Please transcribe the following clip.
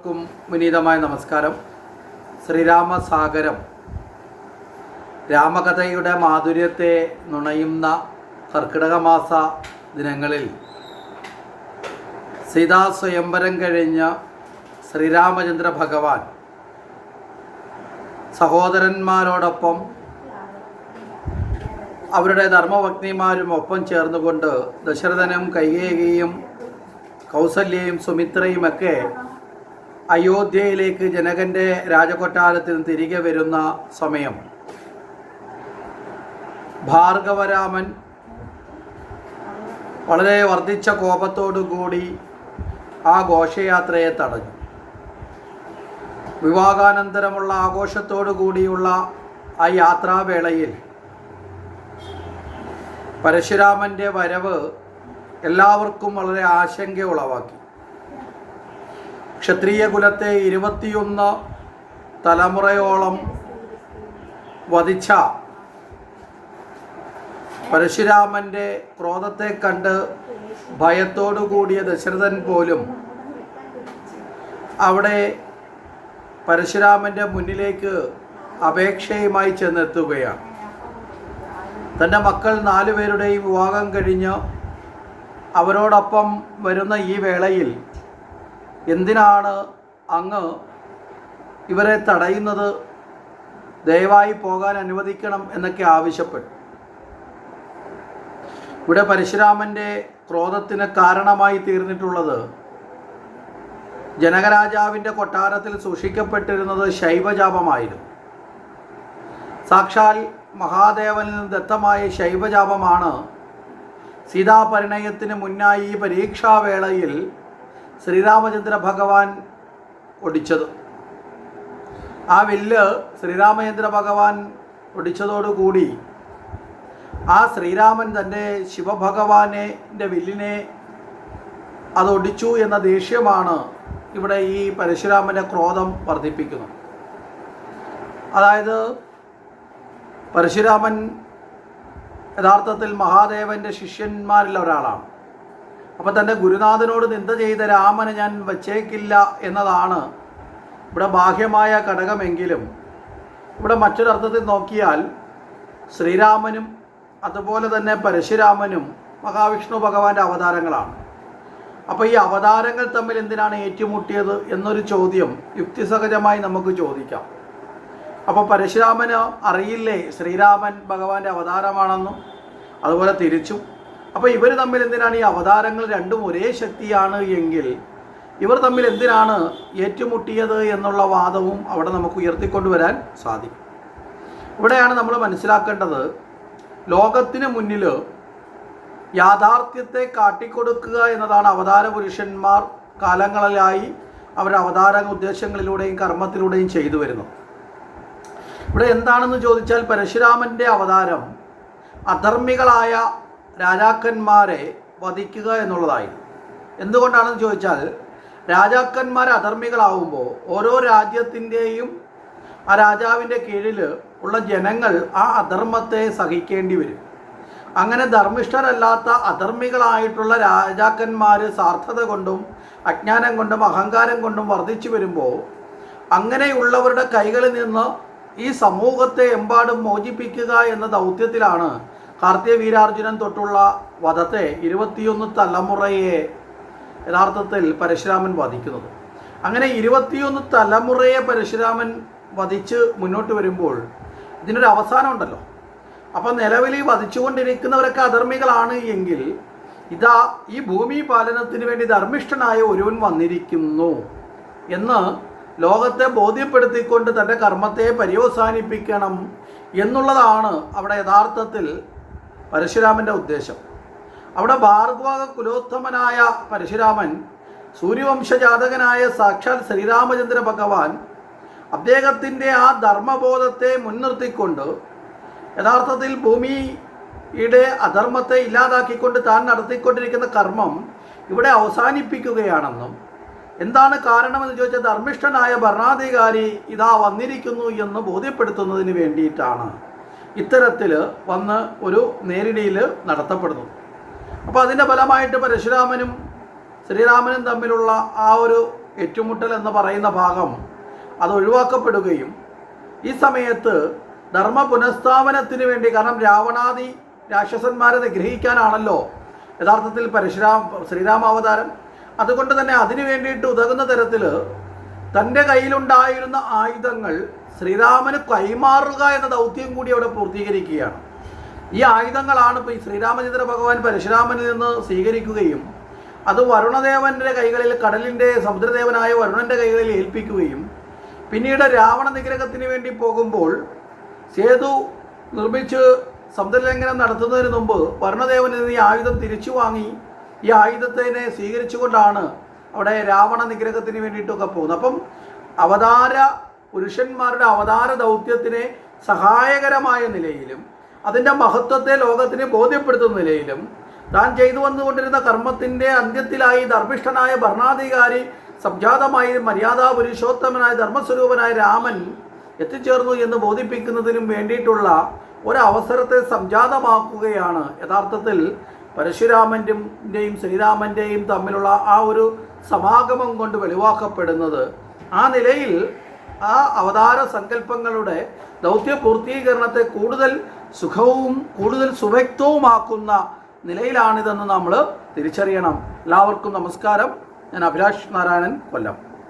ക്കും വിനീതമായ നമസ്കാരം. ശ്രീരാമസാഗരം രാമകഥയുടെ മാധുര്യത്തെ നുണയുന്ന കർക്കിടകമാസ ദിനങ്ങളിൽ സീതാസ്വയംവരം കഴിഞ്ഞ ശ്രീരാമചന്ദ്ര ഭഗവാൻ സഹോദരന്മാരോടൊപ്പം അവരുടെ ധർമ്മപത്നിമാരും ഒപ്പം ചേർന്നുകൊണ്ട് ദശരഥനും കൈകേയിയും കൗസല്യയും സുമിത്രയുമൊക്കെ അയോധ്യയിലേക്ക് ജനകൻ്റെ രാജകൊട്ടാരത്തിൽ തിരികെ വരുന്ന സമയം ഭാർഗവരാമൻ വളരെ വർദ്ധിച്ച കോപത്തോടുകൂടി ആ ഘോഷയാത്രയെ തടഞ്ഞു. വിവാഹാനന്തരമുള്ള ആഘോഷത്തോടു കൂടിയുള്ള ആ യാത്രാവേളയിൽ പരശുരാമൻ്റെ വരവ് എല്ലാവർക്കും വളരെ ആശങ്ക ഉളവാക്കി. ക്ഷത്രിയ കുലത്തെ 21 തലമുറയോളം വധിച്ച പരശുരാമൻ്റെ ക്രോധത്തെ കണ്ട് ഭയത്തോടു കൂടിയ ദശരഥൻ പോലും അവിടെ പരശുരാമൻ്റെ മുന്നിലേക്ക് അപേക്ഷയുമായി ചെന്നെത്തുകയാണ്. തൻ്റെ മക്കൾ 4 പേരുടെയും വിവാഹം കഴിഞ്ഞ് അവരോടൊപ്പം വരുന്ന ഈ വേളയിൽ എന്തിനാണ് അങ്ങ് ഇവരെ തടയുന്നത്? ദയവായി പോകാൻ അനുവദിക്കണം എന്നൊക്കെ ആവശ്യപ്പെട്ടു. ഇവിടെ പരശുരാമൻ്റെ ക്രോധത്തിന് കാരണമായി തീർന്നിട്ടുള്ളത് ജനകരാജാവിൻ്റെ കൊട്ടാരത്തിൽ സൂക്ഷിക്കപ്പെട്ടിരുന്നത് ശൈവജാപമായിരുന്നു. സാക്ഷാൽ മഹാദേവനിൽ നിന്ന് ദത്തമായ ശൈവജാപമാണ് സീതാപരിണയത്തിന് മുന്നായി ഈ പരീക്ഷാവേളയിൽ ശ്രീരാമചന്ദ്ര ഭഗവാൻ ഒടിച്ചത്. ആ വില്ല് ശ്രീരാമചന്ദ്ര ഭഗവാൻ ഒടിച്ചതോടുകൂടി ആ ശ്രീരാമൻ തൻ്റെ ശിവഭഗവാൻ്റെ വില്ലിനെ അതൊടിച്ചു എന്ന ദേഷ്യമാണ് ഇവിടെ ഈ പരശുരാമൻ്റെ ക്രോധം വർദ്ധിപ്പിക്കുന്നത്. അതായത് പരശുരാമൻ യഥാർത്ഥത്തിൽ മഹാദേവൻ്റെ ശിഷ്യന്മാരിൽ ഒരാളാണ്. അപ്പോൾ തൻ്റെ ഗുരുനാഥനോട് നിന്ദ ചെയ്ത രാമനെ ഞാൻ വച്ചേക്കില്ല എന്നതാണ് ഇവിടെ ബാഹ്യമായ ഘടകമെങ്കിലും ഇവിടെ മറ്റൊരർത്ഥത്തിൽ നോക്കിയാൽ ശ്രീരാമനും അതുപോലെ തന്നെ പരശുരാമനും മഹാവിഷ്ണു ഭഗവാന്റെ അവതാരങ്ങളാണ്. അപ്പോൾ ഈ അവതാരങ്ങൾ തമ്മിൽ എന്തിനാണ് ഏറ്റുമുട്ടിയത് എന്നൊരു ചോദ്യം യുക്തിസഹജമായി നമുക്ക് ചോദിക്കാം. അപ്പോൾ പരശുരാമന് അറിയില്ലേ ശ്രീരാമൻ ഭഗവാന്റെ അവതാരമാണെന്നും? അതുപോലെ തിരിച്ചും. അപ്പോൾ ഇവർ തമ്മിൽ എന്തിനാണ് ഈ അവതാരങ്ങൾ രണ്ടും ഒരേ ശക്തിയാണ് എങ്കിൽ ഇവർ തമ്മിൽ എന്തിനാണ് ഏറ്റുമുട്ടിയത് എന്നുള്ള വാദവും അവിടെ നമുക്ക് ഉയർത്തിക്കൊണ്ടുവരാൻ സാധിക്കും. ഇവിടെയാണ് നമ്മൾ മനസ്സിലാക്കേണ്ടത്, ലോകത്തിന് മുന്നിൽ യാഥാർത്ഥ്യത്തെ കാട്ടിക്കൊടുക്കുക എന്നതാണ് അവതാര പുരുഷന്മാർ കാലങ്ങളിലായി അവരുടെ അവതാര ഉദ്ദേശങ്ങളിലൂടെയും കർമ്മത്തിലൂടെയും ചെയ്തു വരുന്നത്. ഇവിടെ എന്താണെന്ന് ചോദിച്ചാൽ പരശുരാമൻ്റെ അവതാരം അധർമ്മികളായ രാജാക്കന്മാരെ വധിക്കുക എന്നുള്ളതായിരുന്നു. എന്തുകൊണ്ടാണെന്ന് ചോദിച്ചാൽ രാജാക്കന്മാർ അധർമ്മികളാവുമ്പോൾ ഓരോ രാജ്യത്തിൻ്റെയും ആ രാജാവിൻ്റെ കീഴിൽ ഉള്ള ജനങ്ങൾ ആ അധർമ്മത്തെ സഹിക്കേണ്ടി വരും. അങ്ങനെ ധർമ്മിഷ്ഠരല്ലാത്ത അധർമ്മികളായിട്ടുള്ള രാജാക്കന്മാർ സ്വാർത്ഥത കൊണ്ടും അജ്ഞാനം കൊണ്ടും അഹങ്കാരം കൊണ്ടും വർദ്ധിച്ചു വരുമ്പോൾ അങ്ങനെയുള്ളവരുടെ കൈകളിൽ നിന്ന് ഈ സമൂഹത്തെ എമ്പാടും മോചിപ്പിക്കുക എന്ന ദൗത്യത്തിലാണ് കാർത്തിക വീരാർജുനൻ തൊട്ടുള്ള വധത്തെ 21 തലമുറയെ യഥാർത്ഥത്തിൽ പരശുരാമൻ വധിക്കുന്നത്. അങ്ങനെ 21 തലമുറയെ പരശുരാമൻ വധിച്ച് മുന്നോട്ട് വരുമ്പോൾ ഇതിനൊരു അവസാനം ഉണ്ടല്ലോ. അപ്പം നിലവിൽ വധിച്ചുകൊണ്ടിരിക്കുന്നവരൊക്കെ അധർമ്മികളാണ് എങ്കിൽ ഇതാ ഈ ഭൂമി പാലനത്തിന് വേണ്ടി ധർമ്മിഷ്ഠനായ ഒരുവൻ വന്നിരിക്കുന്നു എന്ന് ലോകത്തെ ബോധ്യപ്പെടുത്തിക്കൊണ്ട് തൻ്റെ കർമ്മത്തെ പര്യവസാനിപ്പിക്കണം എന്നുള്ളതാണ് അവിടെ യഥാർത്ഥത്തിൽ പരശുരാമൻ്റെ ഉദ്ദേശം. അവിടെ ഭാർഗവ കുലോത്തമനായ പരശുരാമൻ സൂര്യവംശജാതകനായ സാക്ഷാൽ ശ്രീരാമചന്ദ്ര ഭഗവാൻ അദ്ദേഹത്തിൻ്റെ ആ ധർമ്മബോധത്തെ മുൻനിർത്തിക്കൊണ്ട് യഥാർത്ഥത്തിൽ ഭൂമിയുടെ അധർമ്മത്തെ ഇല്ലാതാക്കിക്കൊണ്ട് താൻ നടത്തിക്കൊണ്ടിരിക്കുന്ന കർമ്മം ഇവിടെ അവസാനിപ്പിക്കുകയാണെന്നും എന്താണ് കാരണമെന്ന് ചോദിച്ചാൽ ധർമ്മിഷ്ഠനായ ഭരണാധികാരി ഇതാ വന്നിരിക്കുന്നു എന്ന് ബോധ്യപ്പെടുത്തുന്നതിന് വേണ്ടിയിട്ടാണ് ഇത്തരത്തിൽ വന്ന് ഒരു നേരിടിയിൽ നടത്തപ്പെടുന്നു. അപ്പോൾ അതിൻ്റെ ഫലമായിട്ട് പരശുരാമനും ശ്രീരാമനും തമ്മിലുള്ള ആ ഒരു ഏറ്റുമുട്ടൽ എന്ന് പറയുന്ന ഭാഗം അത് ഒഴിവാക്കപ്പെടുകയും ഈ സമയത്ത് ധർമ്മ പുനഃസ്ഥാപനത്തിന് വേണ്ടി, കാരണം രാവണാദി രാക്ഷസന്മാരെ നിഗ്രഹിക്കാനാണല്ലോ യഥാർത്ഥത്തിൽ ശ്രീരാമാവതാരം. അതുകൊണ്ട് തന്നെ അതിനു വേണ്ടിയിട്ട് ഉതകുന്ന തരത്തിൽ തൻ്റെ കയ്യിലുണ്ടായിരുന്ന ആയുധങ്ങൾ ശ്രീരാമന് കൈമാറുക എന്ന ദൗത്യം കൂടി അവിടെ പൂർത്തീകരിക്കുകയാണ്. ഈ ആയുധങ്ങളാണ് ഇപ്പോൾ ഈ ശ്രീരാമചന്ദ്ര ഭഗവാൻ പരശുരാമനിൽ നിന്ന് സ്വീകരിക്കുകയും അത് വരുണദേവൻ്റെ കൈകളിൽ, കടലിൻ്റെ സമുദ്രദേവനായ വരുണൻ്റെ കൈകളിൽ ഏൽപ്പിക്കുകയും പിന്നീട് രാവണ നിഗ്രഹത്തിന് വേണ്ടി പോകുമ്പോൾ സേതു നിർമ്മിച്ച് സമുദ്രലംഘനം നടത്തുന്നതിന് മുമ്പ് വരുണദേവനിൽ നിന്ന് ഈ ആയുധം തിരിച്ചു വാങ്ങി ഈ ആയുധത്തിനെ സ്വീകരിച്ചുകൊണ്ടാണ് അവിടെ രാവണ നിഗ്രഹത്തിന് വേണ്ടിയിട്ടൊക്കെ പോകുന്നത്. അപ്പം അവതാര പുരുഷന്മാരുടെ അവതാര ദൗത്യത്തിനെ സഹായകരമായ നിലയിലും അതിൻ്റെ മഹത്വത്തെ ലോകത്തിന് ബോധ്യപ്പെടുത്തുന്ന നിലയിലും താൻ ചെയ്തു വന്നുകൊണ്ടിരുന്ന കർമ്മത്തിൻ്റെ അന്ത്യത്തിലായി ധർമ്മിഷ്ഠനായ ഭരണാധികാരി സംജാതമായി മര്യാദാ പുരുഷോത്തമനായ ധർമ്മസ്വരൂപനായ രാമൻ എത്തിച്ചേർന്നു എന്ന് ബോധിപ്പിക്കുന്നതിനും വേണ്ടിയിട്ടുള്ള ഒരവസരത്തെ സംജാതമാക്കുകയാണ് യഥാർത്ഥത്തിൽ പരശുരാമൻ്റെയും ശ്രീരാമൻ്റെയും തമ്മിലുള്ള ആ ഒരു സമാഗമം കൊണ്ട് വെളിവാക്കപ്പെടുന്നത്. ആ നിലയിൽ ആ അവതാര സങ്കല്പങ്ങളുടെ ദൗത്യ പൂർത്തീകരണത്തെ കൂടുതൽ സുഖവും കൂടുതൽ സുവ്യക്തവുമാക്കുന്ന നിലയിലാണിതെന്ന് നമ്മൾ തിരിച്ചറിയണം. എല്ലാവർക്കും നമസ്കാരം. ഞാൻ അഭിലാഷ് നാരായണൻ, കൊല്ലം.